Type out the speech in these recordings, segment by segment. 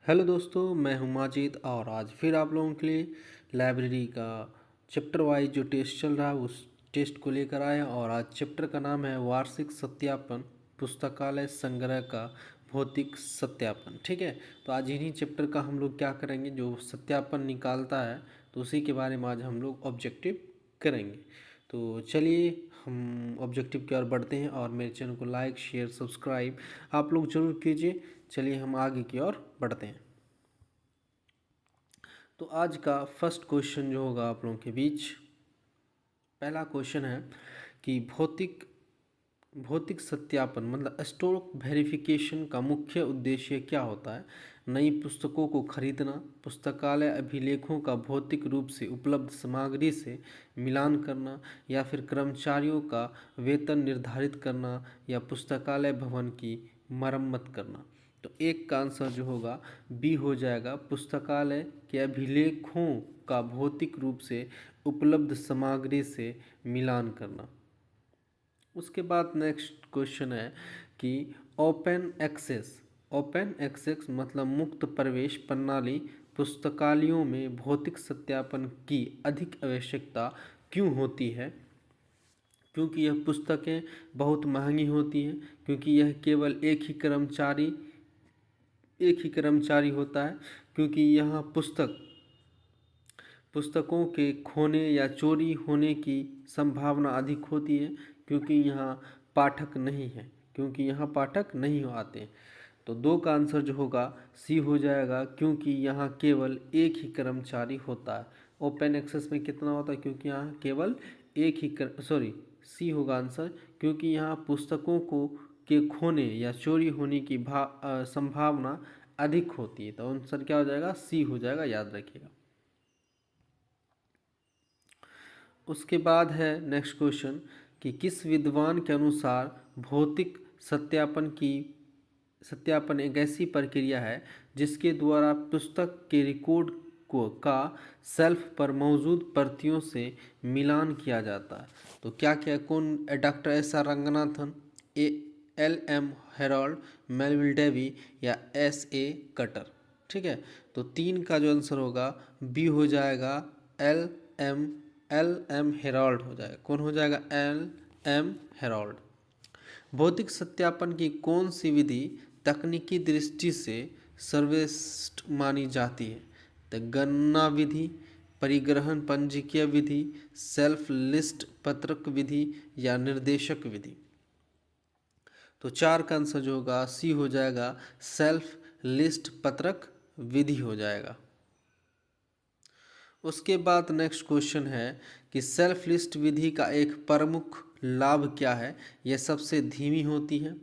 Hello दोस्तों, मैं हूं माजिद और आज फिर आप लोगों के लिए लाइब्रेरी का चैप्टर वाइज जो टेस्ट चल रहा है उस टेस्ट को लेकर आए हैं। और आज चैप्टर का नाम है वार्षिक सत्यापन, पुस्तकालय संग्रह का भौतिक सत्यापन। ठीक है, तो आज इन्हीं चैप्टर का हम लोग क्या करेंगे, जो सत्यापन निकालता है तो उसी के बारे में आज हम लोग ऑब्जेक्टिव करेंगे। तो चलिए हम ऑब्जेक्टिव की ओर बढ़ते हैं और मेरे चैनल को लाइक शेयर सब्सक्राइब आप लोग जरूर कीजिए। चलिए हम आगे की ओर बढ़ते हैं। तो आज का फर्स्ट क्वेश्चन जो होगा आप लोगों के बीच, पहला क्वेश्चन है कि भौतिक भौतिक सत्यापन मतलब स्टॉक वेरिफिकेशन का मुख्य उद्देश्य क्या होता है। नई पुस्तकों को खरीदना, पुस्तकालय अभिलेखों का भौतिक रूप से उपलब्ध सामग्री से मिलान करना, या फिर कर्मचारियों का वेतन निर्धारित करना, या पुस्तकालय भवन की मरम्मत करना। तो एक का आंसर जो होगा बी हो जाएगा, पुस्तकालय के अभिलेखों का भौतिक रूप से उपलब्ध सामग्री से मिलान करना। उसके बाद नेक्स्ट क्वेश्चन है कि ओपन एक्सेस मतलब मुक्त प्रवेश प्रणाली पुस्तकालयों में भौतिक सत्यापन की अधिक आवश्यकता क्यों होती है। क्योंकि यह पुस्तकें बहुत महंगी होती हैं, क्योंकि यह केवल एक ही कर्मचारी होता है, क्योंकि यहाँ पुस्तकों के खोने या चोरी होने की संभावना अधिक होती है, क्योंकि यहाँ पाठक नहीं आते। तो दो का आंसर जो होगा सी हो जाएगा, क्योंकि यहाँ केवल एक ही कर्मचारी होता है। ओपन एक्सेस में कितना होता है, क्योंकि यहाँ केवल एक ही सी होगा आंसर, क्योंकि यहाँ पुस्तकों को के खोने या चोरी होने की संभावना अधिक होती है। तो आंसर क्या हो जाएगा, सी हो जाएगा, याद रखिएगा। उसके बाद है नेक्स्ट क्वेश्चन कि किस विद्वान के अनुसार भौतिक सत्यापन एक ऐसी प्रक्रिया है जिसके द्वारा पुस्तक के रिकॉर्ड का सेल्फ पर मौजूद प्रतियों से मिलान किया जाता है। तो क्या क्या कौन, doctor S R Ranganathan, L M Harold, Melvil Dewey, या एस ए कटर। ठीक है, तो तीन का जो आंसर होगा बी हो जाएगा, L M L M Harold हो जाएगा। कौन हो जाएगा, एल एम हेरोल्ड। भौतिक सत्यापन की कौन सी विधि तकनीकी दृष्टि से सर्वश्रेष्ठ मानी जाती है। तो गणना विधि, परिग्रहण पंजीकीय विधि, सेल्फ लिस्ट पत्रक विधि, या निर्देशक विधि। तो चार का आंसर जो होगा सी हो जाएगा, सेल्फ लिस्ट पत्रक विधि हो जाएगा। उसके बाद नेक्स्ट क्वेश्चन है कि सेल्फ लिस्ट विधि का एक प्रमुख लाभ क्या है। यह सबसे धीमी होती है,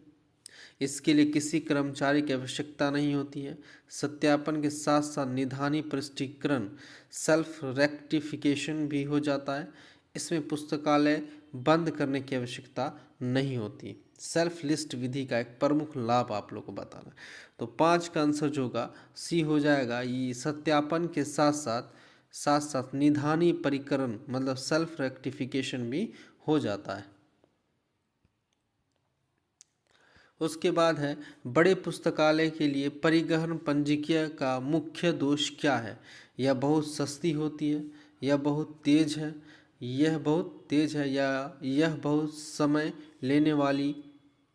इसके लिए किसी कर्मचारी की आवश्यकता नहीं होती है। सत्यापन के साथ साथ निधानी प्रष्टीकरण सेल्फ रेक्टिफिकेशन भी हो जाता है। इसमें पुस्तकालय बंद करने की आवश्यकता नहीं होती। सेल्फ लिस्ट विधि का एक प्रमुख लाभ आप लोग को बताना। तो पाँच का आंसर जो होगा सी हो जाएगा, ये सत्यापन के साथ साथ निधानी परिकरण मतलब सेल्फ रेक्टिफिकेशन भी हो जाता है। उसके बाद है बड़े पुस्तकालय के लिए परिवहन पंजीकीय का मुख्य दोष क्या है। यह बहुत सस्ती होती है, यह बहुत तेज है, या यह बहुत समय लेने वाली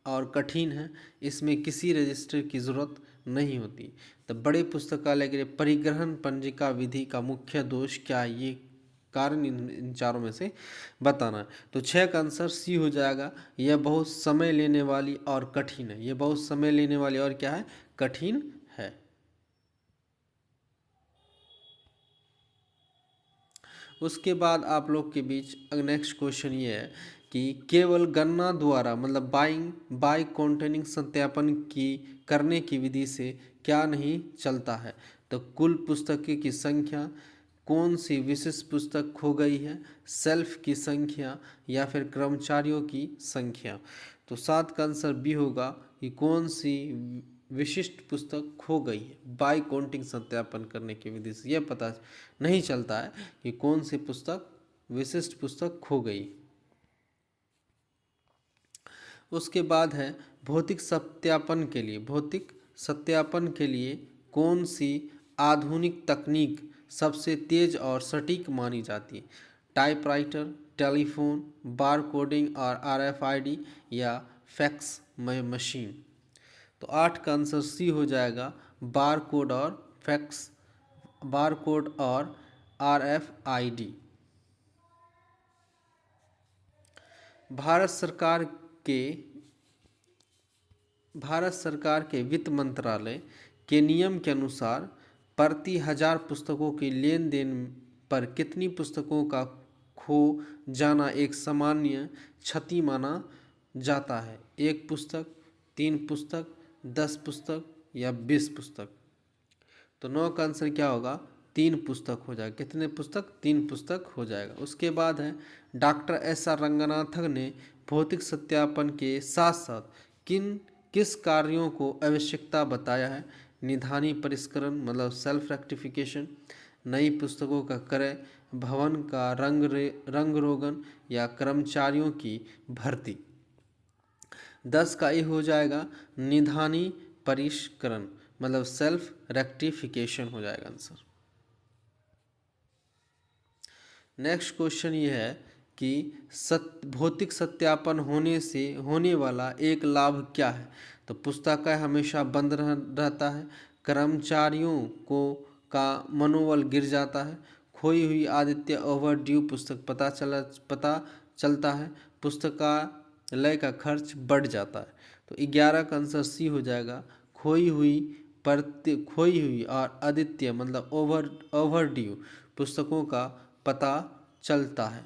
और कठिन है। इसमें किसी रजिस्टर की ज़रूरत नहीं होती। तो बड़े पुस्तकालय के लिए परिग्रहण पंजिका विधि का मुख्य दोष क्या है, ये कारण इन चारों में से बताना है। तो छः का आंसर सी हो जाएगा, यह बहुत समय लेने वाली और कठिन है। यह बहुत समय लेने वाली और क्या है, कठिन है। उसके बाद आप लोग के बीच नेक्स्ट क्वेश्चन ये है कि केवल गणना द्वारा मतलब बाई कॉन्टेनिंग सत्यापन की करने की विधि से क्या नहीं चलता है। तो कुल पुस्तकें की संख्या, कौन सी विशिष्ट पुस्तक खो गई है, सेल्फ की संख्या, या फिर कर्मचारियों की संख्या। तो सात का आंसर बी होगा कि कौन सी विशिष्ट पुस्तक खो गई है। बाई काउंटिंग सत्यापन करने की विधि से यह पता नहीं चलता है कि कौन सी विशिष्ट पुस्तक खो गई। उसके बाद है भौतिक सत्यापन के लिए कौन सी आधुनिक तकनीक सबसे तेज और सटीक मानी जाती है? टाइपराइटर, टेलीफोन, बार कोडिंग और RFID या फैक्स मशीन? तो 8 का आंसर सी हो जाएगा, बार कोड और फैक्स, बार कोड और RFID। भारत सरकार के वित्त मंत्रालय के नियम के अनुसार प्रति 1000 पुस्तकों के लेन देन पर कितनी पुस्तकों का खो जाना एक सामान्य क्षति माना जाता है? 1 पुस्तक, 3 पुस्तक, 10 पुस्तक या 20 पुस्तक? तो 9 का आंसर क्या होगा? 3 पुस्तक हो जाएगा। कितने पुस्तक? 3 पुस्तक हो जाएगा। उसके बाद है डॉक्टर SR रंगनाथन ने भौतिक सत्यापन के साथ साथ किस कार्यों को आवश्यकता बताया है? निधानी परिष्करण मतलब सेल्फ रेक्टिफिकेशन, नई पुस्तकों का क्रय, भवन का रंग रोगन या कर्मचारियों की भर्ती? 10 का ये हो जाएगा, निधानी परिष्करण मतलब सेल्फ रेक्टिफिकेशन हो जाएगा आंसर। नेक्स्ट क्वेश्चन ये है कि भौतिक सत्यापन होने से होने वाला एक लाभ क्या है? तो पुस्तकालय हमेशा बंद रहता है, कर्मचारियों को का मनोबल गिर जाता है, खोई हुई आदित्य ओवरड्यू पुस्तक पता चलता है, पुस्तकालय का खर्च बढ़ जाता है। तो 11 का आंसर सी हो जाएगा, खोई हुई और आदित्य मतलब ओवरड्यू पुस्तकों का पता चलता है।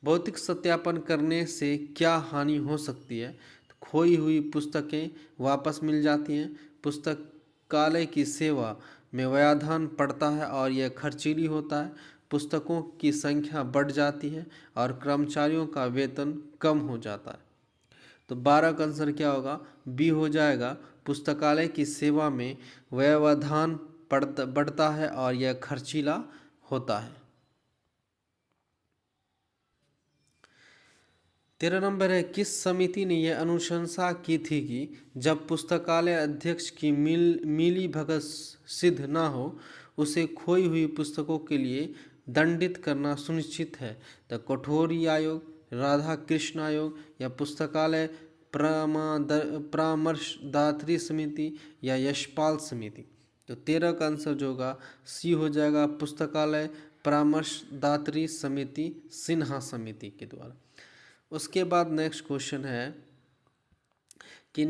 भौतिक सत्यापन करने से क्या हानि हो सकती है? तो खोई हुई पुस्तकें वापस मिल जाती हैं, पुस्तकालय की सेवा में व्यवधान पड़ता है और यह खर्चीली होता है, पुस्तकों की संख्या बढ़ जाती है और कर्मचारियों का वेतन कम हो जाता है। तो 12 का आंसर क्या होगा? बी हो जाएगा, पुस्तकालय की सेवा में व्यवधान बढ़ता है और यह खर्चीला होता है। 13 नंबर है, किस समिति ने यह अनुशंसा की थी कि जब पुस्तकालय अध्यक्ष की मिली भगत सिद्ध न हो उसे खोई हुई पुस्तकों के लिए दंडित करना सुनिश्चित है? तो कठोरी आयोग, राधा कृष्ण आयोग या पुस्तकालय परामर्शदात्री समिति या यशपाल समिति? तो 13 का आंसर जो होगा सी हो जाएगा, पुस्तकालय परामर्शदात्री समिति, सिन्हा समिति के द्वारा। उसके बाद नेक्स्ट क्वेश्चन है कि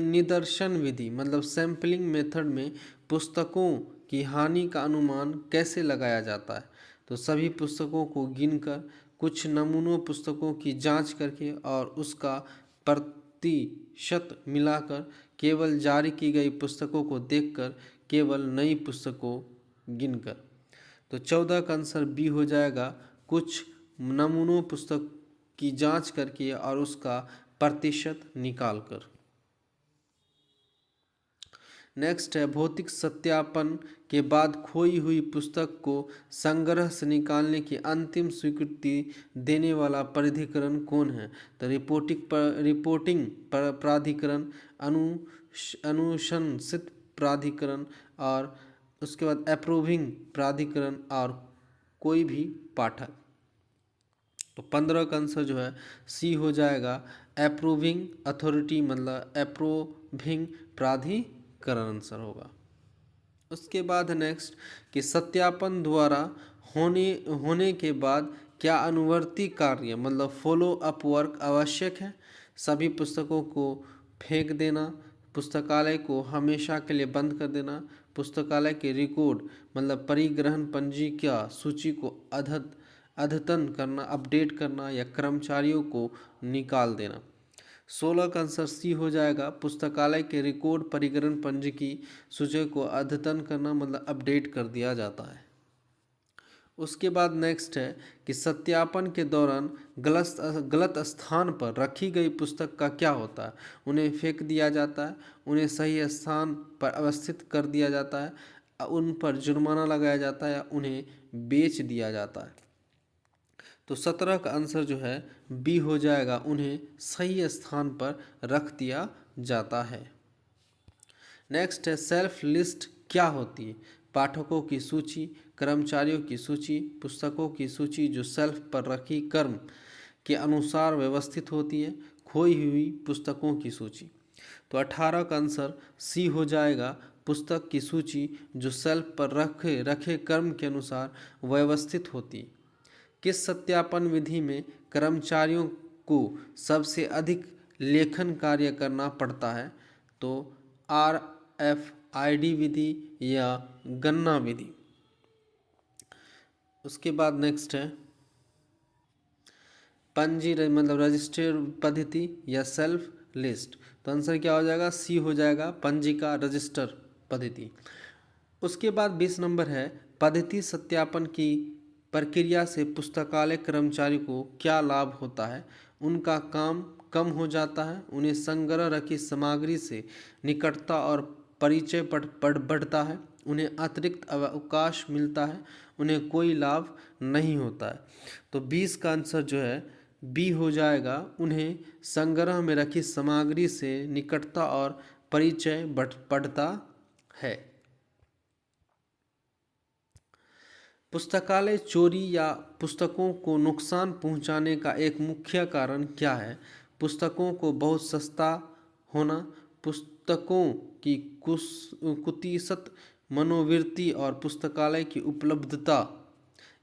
निदर्शन विधि मतलब सैम्पलिंग मेथड में पुस्तकों की हानि का अनुमान कैसे लगाया जाता है? तो सभी पुस्तकों को गिनकर, कुछ नमूनों पुस्तकों की जांच करके और उसका प्रतिशत मिलाकर, केवल जारी की गई पुस्तकों को देखकर, केवल नई पुस्तकों गिनकर? तो 14 का आंसर बी हो जाएगा, कुछ नमूनों पुस्तक की जांच करके और उसका प्रतिशत निकालकर। नेक्स्ट है, भौतिक सत्यापन के बाद खोई हुई पुस्तक को संग्रह से निकालने की अंतिम स्वीकृति देने वाला प्राधिकरण कौन है? तो रिपोर्टिंग प्राधिकरण, अनुशंसित प्राधिकरण और उसके बाद अप्रूविंग प्राधिकरण और कोई भी पाठक? तो 15 का आंसर जो है सी हो जाएगा, अप्रूविंग अथॉरिटी मतलब अप्रूविंग प्राधिकरण आंसर होगा। उसके बाद नेक्स्ट कि सत्यापन द्वारा होने के बाद क्या अनुवर्ती कार्य मतलब फॉलो अप वर्क आवश्यक है? सभी पुस्तकों को फेंक देना, पुस्तकालय को हमेशा के लिए बंद कर देना, पुस्तकालय के रिकॉर्ड मतलब परिग्रहण पंजी का सूची को अद्यतन करना, अपडेट करना या कर्मचारियों को निकाल देना? 16 का आंसर सी हो जाएगा, पुस्तकालय के रिकॉर्ड परिग्रहण पंजी की सूची को अद्यतन करना मतलब अपडेट कर दिया जाता है। उसके बाद नेक्स्ट है कि सत्यापन के दौरान गलत स्थान पर रखी गई पुस्तक का क्या होता है? उन्हें फेंक दिया जाता है, उन्हें सही स्थान पर अवस्थित कर दिया जाता है, उन पर जुर्माना लगाया जाता है या उन्हें बेच दिया जाता है? तो 17 का आंसर जो है बी हो जाएगा, उन्हें सही स्थान पर रख दिया जाता है। नेक्स्ट है सेल्फ लिस्ट क्या होती है? पाठकों की सूची, कर्मचारियों की सूची, पुस्तकों की सूची जो सेल्फ पर रखी क्रम के अनुसार व्यवस्थित होती है, खोई हुई पुस्तकों की सूची। तो 18 का आंसर सी हो जाएगा, पुस्तक की सूची जो सेल्फ पर रखे रखे क्रम के अनुसार व्यवस्थित होती है। किस सत्यापन विधि में कर्मचारियों को सबसे अधिक लेखन कार्य करना पड़ता है? तो RFID विधि या गणना विधि। उसके बाद नेक्स्ट है पंजी मतलब रजिस्टर पद्धति या सेल्फ लिस्ट। तो आंसर क्या हो जाएगा? सी हो जाएगा, पंजिका रजिस्टर पद्धति। उसके बाद 20 नंबर है पद्धति सत्यापन की प्रक्रिया से पुस्तकालय कर्मचारी को क्या लाभ होता है? उनका काम कम हो जाता है, उन्हें संग्रह रखी सामग्री से निकटता और परिचय बढ़ता है, उन्हें अतिरिक्त अवकाश मिलता है, उन्हें कोई लाभ नहीं होता है। तो 20 का आंसर जो है बी हो जाएगा, उन्हें संग्रह में रखी सामग्री से निकटता और परिचय बढ़ता है। पुस्तकालय चोरी या पुस्तकों को नुकसान पहुंचाने का एक मुख्य कारण क्या है? पुस्तकों को बहुत सस्ता होना, पुस्तकों की कुत्सित मनोवृत्ति और पुस्तकालय की उपलब्धता,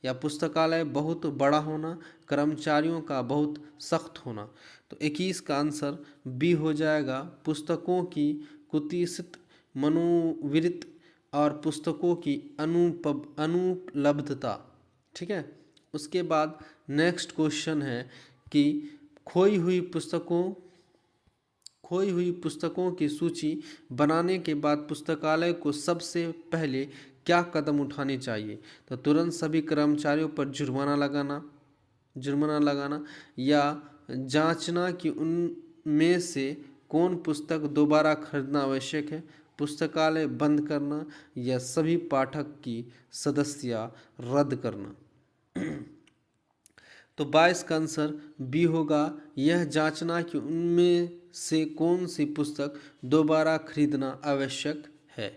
या पुस्तकालय बहुत बड़ा होना, कर्मचारियों का बहुत सख्त होना। तो 21 का आंसर बी हो जाएगा, पुस्तकों की कुत्सित मनोवृत्ति और पुस्तकों की अनुपलब्धता। ठीक है। उसके बाद नेक्स्ट क्वेश्चन है कि खोई हुई पुस्तकों की सूची बनाने के बाद पुस्तकालय को सबसे पहले क्या कदम उठाने चाहिए? तो तुरंत सभी कर्मचारियों पर जुर्माना लगाना या जांचना कि उनमें से कौन पुस्तक दोबारा खरीदना आवश्यक है, पुस्तकालय बंद करना या सभी पाठक की सदस्यता रद्द करना। तो 22 का आंसर बी होगा, यह जांचना कि उनमें से कौन सी पुस्तक दोबारा खरीदना आवश्यक है।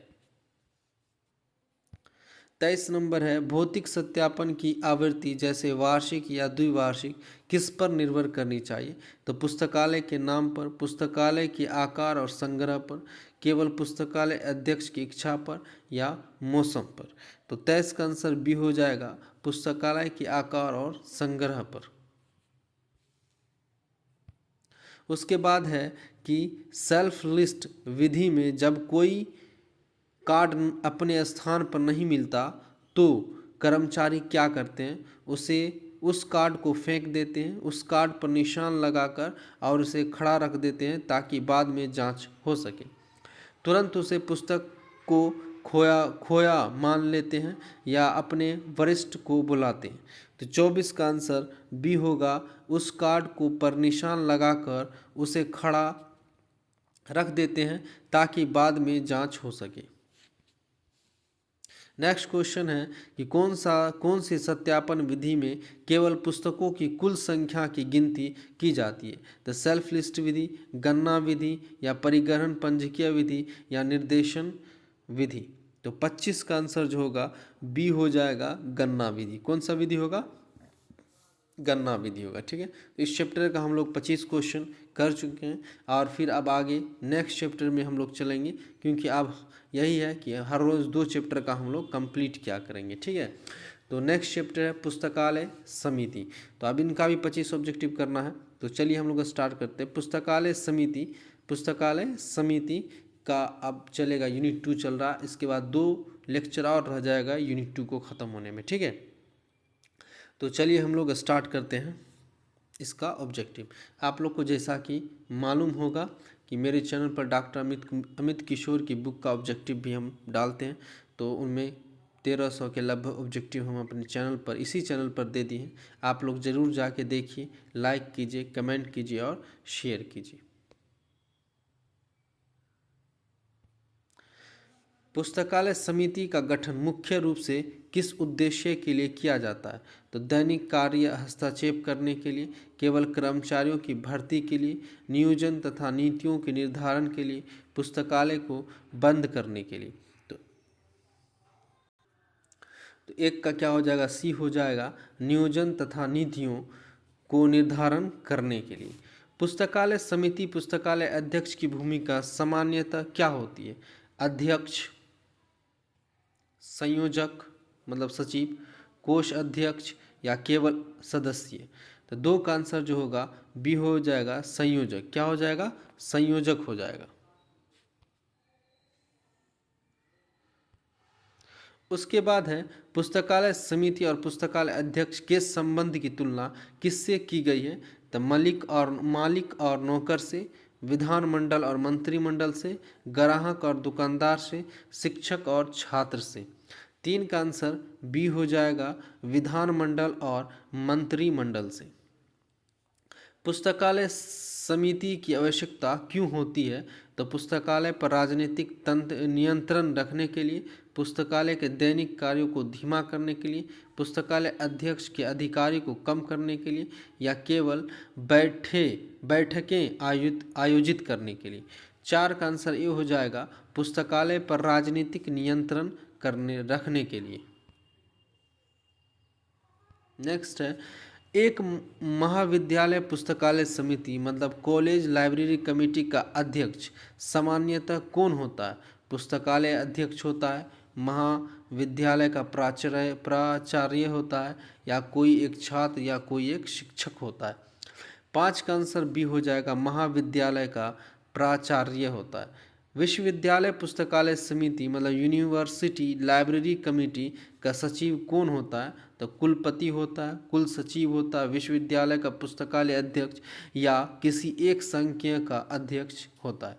23 नंबर है भौतिक सत्यापन की आवृत्ति जैसे वार्षिक या द्विवार्षिक किस पर निर्भर करनी चाहिए? तो पुस्तकालय के नाम पर, पुस्तकालय के आकार और संग्रह पर, केवल पुस्तकालय अध्यक्ष की इच्छा पर, या मौसम पर। तो 23 का आंसर बी हो जाएगा, पुस्तकालय के आकार और संग्रह पर। उसके बाद है कि सेल्फ लिस्ट विधि में जब कोई कार्ड अपने स्थान पर नहीं मिलता तो कर्मचारी क्या करते हैं? उस कार्ड को फेंक देते हैं, उस कार्ड पर निशान लगाकर और उसे खड़ा रख देते हैं ताकि बाद में जांच हो सके। तुरंत उसे पुस्तक को खोया मान लेते हैं या अपने वरिष्ठ को बुलाते हैं। तो 24 का आंसर बी होगा, उस कार्ड को पर निशान लगाकर उसे खड़ा रख देते हैं ताकि बाद में जांच हो सके। नेक्स्ट क्वेश्चन है कि कौन सी सत्यापन विधि में केवल पुस्तकों की कुल संख्या की गिनती की जाती है? तो सेल्फ लिस्ट विधि, गणना विधि, या परिग्रहण पंजीकीय विधि, या निर्देशन विधि। तो 25 का आंसर जो होगा बी हो जाएगा, गणना विधि। कौन सा विधि होगा? गणना विधि होगा। ठीक है। तो इस चैप्टर का हम लोग 25 क्वेश्चन कर चुके हैं और फिर अब आगे नेक्स्ट चैप्टर में हम लोग चलेंगे, क्योंकि अब यही है कि हर रोज़ 2 चैप्टर का हम लोग कंप्लीट क्या करेंगे। ठीक है। तो नेक्स्ट चैप्टर है पुस्तकालय समिति। तो अब इनका भी 25 ऑब्जेक्टिव करना है। तो चलिए हम लोग स्टार्ट करते हैं। पुस्तकालय समिति का अब चलेगा, यूनिट 2 चल रहा है। इसके बाद 2 लेक्चर और रह जाएगा यूनिट 2 को ख़त्म होने में। ठीक है। तो चलिए हम लोग स्टार्ट करते हैं इसका ऑब्जेक्टिव। आप लोग को जैसा कि मालूम होगा कि मेरे चैनल पर डॉक्टर अमित किशोर की बुक का ऑब्जेक्टिव भी हम डालते हैं। तो उनमें 1300 के लगभग ऑब्जेक्टिव हम अपने चैनल पर, इसी चैनल पर दे दिए हैं। आप लोग ज़रूर जाके देखिए, लाइक कीजिए, कमेंट कीजिए और शेयर कीजिए। पुस्तकालय समिति का गठन मुख्य रूप से किस उद्देश्य के लिए किया जाता है? तो दैनिक कार्य हस्तक्षेप करने के लिए, केवल कर्मचारियों की भर्ती के लिए, नियोजन तथा नीतियों के निर्धारण के लिए, पुस्तकालय को बंद करने के लिए। तो एक का क्या हो जाएगा? सी हो जाएगा, नियोजन तथा नीतियों को निर्धारण करने के लिए। पुस्तकालय समिति पुस्तकालय अध्यक्ष की भूमिका सामान्यतः क्या होती है? अध्यक्ष, संयोजक मतलब सचिव, कोष अध्यक्ष या केवल सदस्य। तो दो का आंसर जो होगा बी हो जाएगा, संयोजक। क्या हो जाएगा? संयोजक हो जाएगा। उसके बाद है पुस्तकालय समिति और पुस्तकालय अध्यक्ष के संबंध की तुलना किससे की गई है? तो मालिक और नौकर से, विधानमंडल और मंत्रिमंडल से, ग्राहक और दुकानदार से, शिक्षक और छात्र से। तीन का आंसर बी हो जाएगा, विधानमंडल और मंत्रिमंडल से। पुस्तकालय समिति की आवश्यकता क्यों होती है? तो पुस्तकालय पर राजनीतिक तंत्र नियंत्रण रखने के लिए, पुस्तकालय के दैनिक कार्यों को धीमा करने के लिए, पुस्तकालय अध्यक्ष के अधिकारी को कम करने के लिए, या केवल बैठकें आयोजित करने के लिए। चार का आंसर ये हो जाएगा, पुस्तकालय पर राजनीतिक नियंत्रण रखने के लिए। नेक्स्ट है, एक महाविद्यालय पुस्तकालय समिति मतलब कॉलेज लाइब्रेरी कमेटी का अध्यक्ष सामान्यतः कौन होता है? पुस्तकालय अध्यक्ष होता है, महाविद्यालय का प्राचार्य होता है, या कोई एक छात्र या कोई एक शिक्षक होता है। पाँच का आंसर बी हो जाएगा, महाविद्यालय का प्राचार्य होता है। विश्वविद्यालय पुस्तकालय समिति मतलब यूनिवर्सिटी लाइब्रेरी कमेटी का सचिव कौन होता है? तो कुलपति होता है, कुल सचिव होता है, विश्वविद्यालय का पुस्तकालय अध्यक्ष या किसी एक संकाय का अध्यक्ष होता है।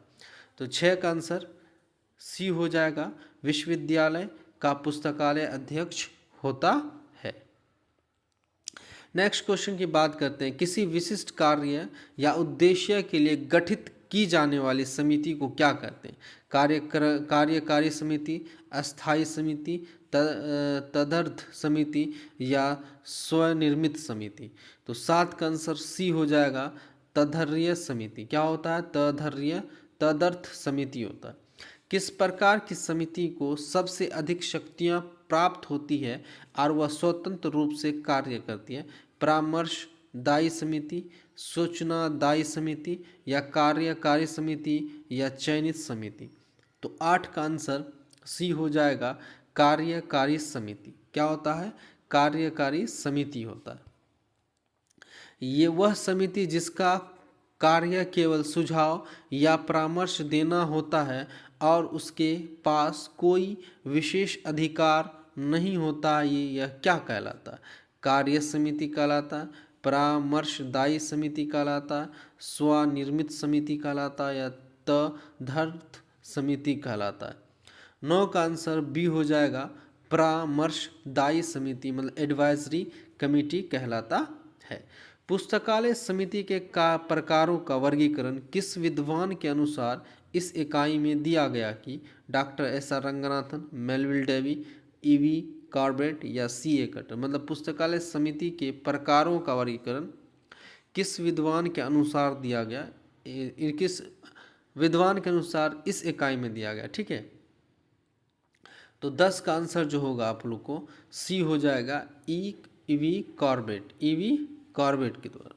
तो छः का आंसर सी हो जाएगा, विश्वविद्यालय का पुस्तकालय अध्यक्ष होता है। नेक्स्ट क्वेश्चन की बात करते हैं, किसी विशिष्ट कार्य या उद्देश्य के लिए गठित की जाने वाली समिति को क्या कहते हैं? कार्यकारी समिति, अस्थायी समिति, तदर्थ समिति या स्वनिर्मित समिति। तो सात का आंसर सी हो जाएगा, तदर्थ समिति। क्या होता है? तदर्थ समिति होता है। किस प्रकार की समिति को सबसे अधिक शक्तियां प्राप्त होती है और वह स्वतंत्र रूप से कार्य करती है? परामर्शदायी समिति, सूचनादायी समिति या कार्यकारी समिति या चयनित समिति। तो आठ का आंसर सी हो जाएगा, कार्यकारी समिति। क्या होता है? कार्यकारी समिति होता है। ये वह समिति जिसका कार्य केवल सुझाव या परामर्श देना होता है और उसके पास कोई विशेष अधिकार नहीं होता, ये यह क्या कहलाता है? कार्य समिति कहलाता है, परामर्शदायी समिति कहलाता है, स्वनिर्मित समिति कहलाता है या तदर्थ समिति कहलाता है। 9 का आंसर बी हो जाएगा, परामर्शदायी समिति मतलब एडवाइजरी कमेटी कहलाता है। पुस्तकालय समिति के प्रकारों का वर्गीकरण किस विद्वान के अनुसार इस इकाई में दिया गया कि doctor S R Ranganathan, Melvil Dewey, E V Corbett या सी ए कटर। मतलब पुस्तकालय समिति के प्रकारों का वर्गीकरण किस विद्वान के अनुसार दिया गया, किस विद्वान के अनुसार इस इकाई में दिया गया। ठीक है, तो 10 का आंसर जो होगा आप लोग को सी हो जाएगा, ईवी कॉर्बेट के द्वारा।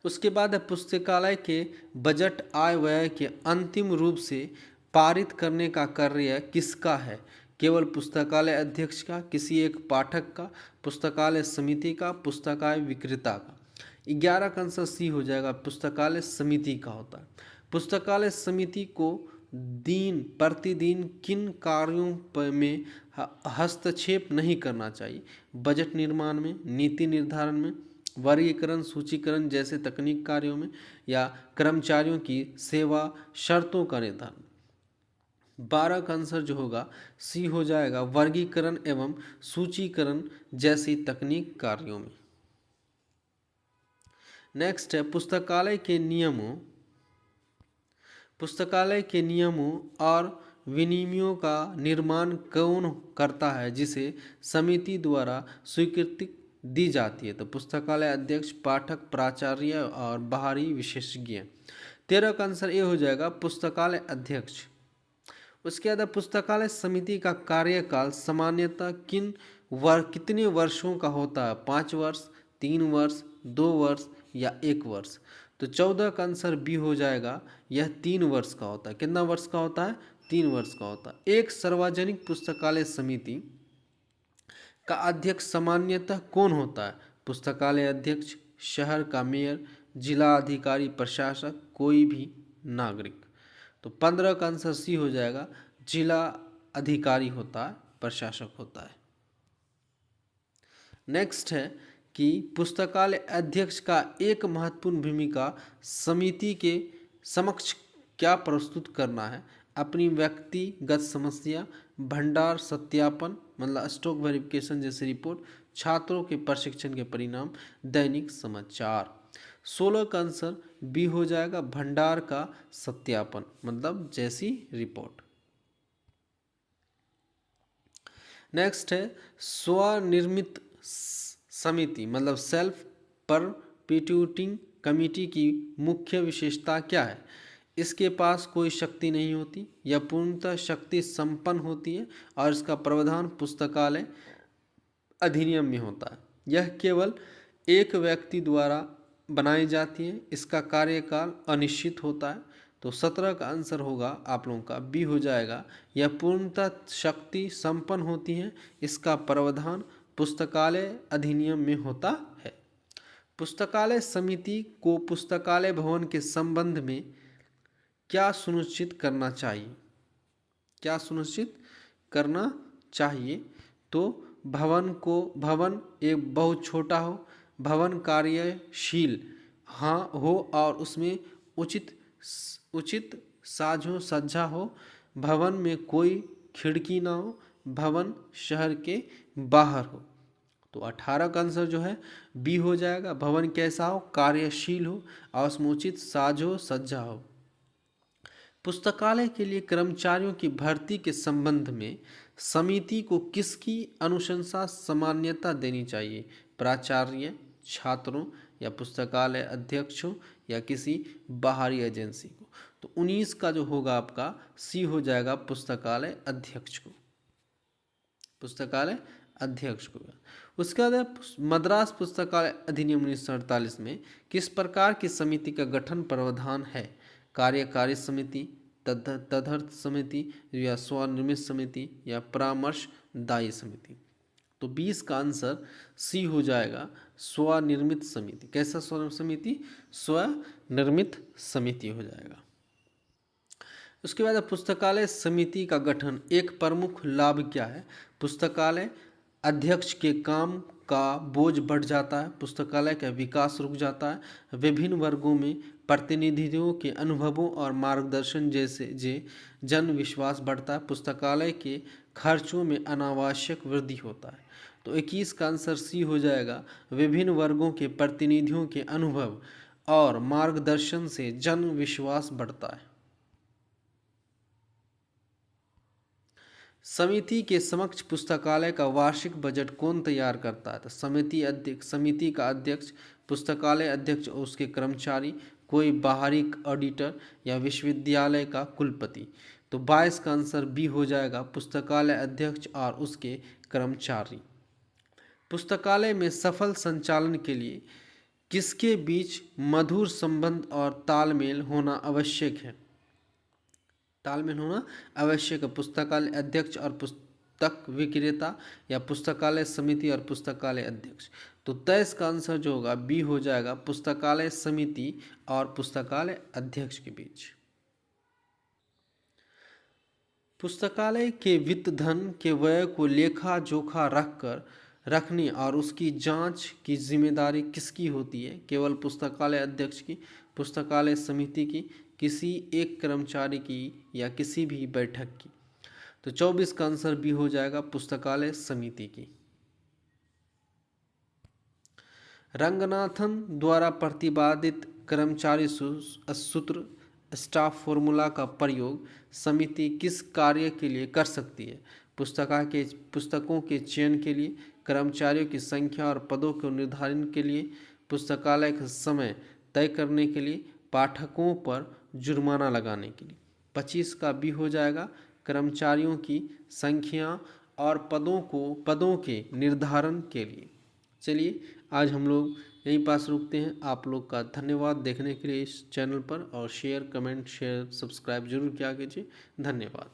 उसके बाद है पुस्तकालय के बजट आय व्यय के अंतिम रूप से पारित करने का कार्य किसका है? केवल पुस्तकालय अध्यक्ष का, किसी एक पाठक का, पुस्तकालय समिति का, पुस्तकालय विक्रेता का। 11 का आंसर सी हो जाएगा, पुस्तकालय समिति का होता है। पुस्तकालय समिति को दिन प्रतिदिन किन कार्यों में हस्तक्षेप नहीं करना चाहिए? बजट निर्माण में, नीति निर्धारण में, वर्गीकरण सूचीकरण जैसे तकनीक कार्यों में, या कर्मचारियों की सेवा शर्तों का निर्धारण। 12 का आंसर जो होगा सी हो जाएगा, वर्गीकरण एवं सूचीकरण जैसी तकनीक कार्यों में। नेक्स्ट है पुस्तकालय के नियमों और विनियमों का निर्माण कौन करता है जिसे समिति द्वारा स्वीकृति दी जाती है? तो पुस्तकालय अध्यक्ष, पाठक, प्राचार्य और बाहरी विशेषज्ञ। 13 का आंसर ये हो जाएगा पुस्तकालय अध्यक्ष। उसके बाद पुस्तकालय समिति का कार्यकाल सामान्यतः कितने वर्षों का होता है? 5 वर्ष, 3 वर्ष, 2 वर्ष या 1 वर्ष। तो 14 का आंसर बी हो जाएगा, यह 3 वर्ष का होता है। कितना वर्ष का होता है? 3 वर्ष का होता है। एक सार्वजनिक पुस्तकालय समिति का अध्यक्ष सामान्यतः कौन होता है? पुस्तकालय अध्यक्ष, शहर का मेयर, जिला अधिकारी, प्रशासक, कोई भी नागरिक। तो 15 का आंसर सी हो जाएगा, जिला अधिकारी होता है, प्रशासक होता है। नेक्स्ट है कि पुस्तकालय अध्यक्ष का एक महत्वपूर्ण भूमिका समिति के समक्ष क्या प्रस्तुत करना है? अपनी व्यक्तिगत समस्या, भंडार सत्यापन मतलब स्टॉक वेरिफिकेशन जैसे रिपोर्ट, छात्रों के प्रशिक्षण के परिणाम, दैनिक समाचार। 16 का आंसर बी हो जाएगा, भंडार का सत्यापन मतलब जैसी रिपोर्ट। नेक्स्ट है स्वनिर्मित समिति मतलब सेल्फ परपेट्यूटिंग कमिटी की मुख्य विशेषता क्या है? इसके पास कोई शक्ति नहीं होती, यह पूर्णतः शक्ति संपन्न होती है और इसका प्रावधान पुस्तकालय अधिनियम में होता है। यह केवल एक व्यक्ति द्वारा बनाई जाती है, इसका कार्यकाल अनिश्चित होता है। तो 17 का आंसर होगा आप लोगों का बी हो जाएगा, यह पूर्णतः शक्ति संपन्न होती है, इसका प्रावधान पुस्तकालय अधिनियम में होता है। पुस्तकालय समिति को पुस्तकालय भवन के संबंध में क्या सुनिश्चित करना चाहिए? क्या सुनिश्चित करना चाहिए? तो भवन एक बहुत छोटा हो, भवन कार्यशील हाँ हो और उसमें उचित साजो सज्जा हो, भवन में कोई खिड़की ना हो, भवन शहर के बाहर हो। तो 18 का आंसर जो है बी हो जाएगा, भवन कैसा हो? कार्यशील हो और उसमें उचित साजो सज्जा हो। पुस्तकालय के लिए कर्मचारियों की भर्ती के संबंध में समिति को किसकी अनुशंसा सामान्यता देनी चाहिए? प्राचार्य, छात्रों या पुस्तकालय अध्यक्षों या किसी बाहरी एजेंसी को? तो 19 का जो होगा आपका सी हो जाएगा, पुस्तकालय अध्यक्ष को, पुस्तकालय अध्यक्ष को। उसके बाद मद्रास पुस्तकालय अधिनियम 1948 में किस प्रकार की समिति का गठन प्रावधान है? कार्यकारी समिति, तदर्थ समिति या स्वनिर्मित समिति या परामर्शदायी समिति। तो 20 का आंसर सी हो जाएगा, स्वनिर्मित समिति। कैसा स्वनिर्मित समिति? स्वनिर्मित समिति हो जाएगा। उसके बाद पुस्तकालय समिति का गठन एक प्रमुख लाभ क्या है? पुस्तकालय अध्यक्ष के काम का बोझ बढ़ जाता है, पुस्तकालय का विकास रुक जाता है, विभिन्न वर्गों में प्रतिनिधियों के अनुभवों और मार्गदर्शन जैसे जन विश्वास बढ़ता है, पुस्तकालय के खर्चों में अनावश्यक वृद्धि होता है। तो 21 का आंसर सी हो जाएगा, विभिन्न वर्गों के प्रतिनिधियों के अनुभव और मार्गदर्शन से जन विश्वास बढ़ता है। समिति के समक्ष पुस्तकालय का वार्षिक बजट कौन तैयार करता है? तो समिति का अध्यक्ष, पुस्तकालय अध्यक्ष और उसके कर्मचारी, कोई बाहरी ऑडिटर या विश्वविद्यालय का कुलपति। तो 22 का आंसर बी हो जाएगा, पुस्तकालय अध्यक्ष और उसके कर्मचारी। पुस्तकालय में सफल संचालन के लिए किसके बीच मधुर संबंध और तालमेल होना आवश्यक है? तालमेल होना आवश्यक है। पुस्तकालय अध्यक्ष और पुस्तक विक्रेता या पुस्तकालय समिति और पुस्तकालय अध्यक्ष। तो 23 का आंसर जो होगा बी हो जाएगा, पुस्तकालय समिति और पुस्तकालय अध्यक्ष के बीच। पुस्तकालय के वित्त धन के व्यय को लेखा जोखा रखने और उसकी जांच की जिम्मेदारी किसकी होती है? केवल पुस्तकालय अध्यक्ष की, पुस्तकालय समिति की, किसी एक कर्मचारी की या किसी भी बैठक की? तो 24 का आंसर बी हो जाएगा, पुस्तकालय समिति की। रंगनाथन द्वारा प्रतिपादित कर्मचारी सूत्र स्टाफ फॉर्मूला का प्रयोग समिति किस कार्य के लिए कर सकती है? पुस्तकों के चयन के लिए, कर्मचारियों की संख्या और पदों को निर्धारण के लिए, पुस्तकालय का समय तय करने के लिए, पाठकों पर जुर्माना लगाने के लिए। 25 का बी हो जाएगा कर्मचारियों की संख्या और पदों के निर्धारण के लिए। चलिए आज हम लोग यहीं पास रुकते हैं। आप लोग का धन्यवाद देखने के लिए इस चैनल पर, और शेयर, कमेंट, सब्सक्राइब जरूर किया कीजिए। धन्यवाद।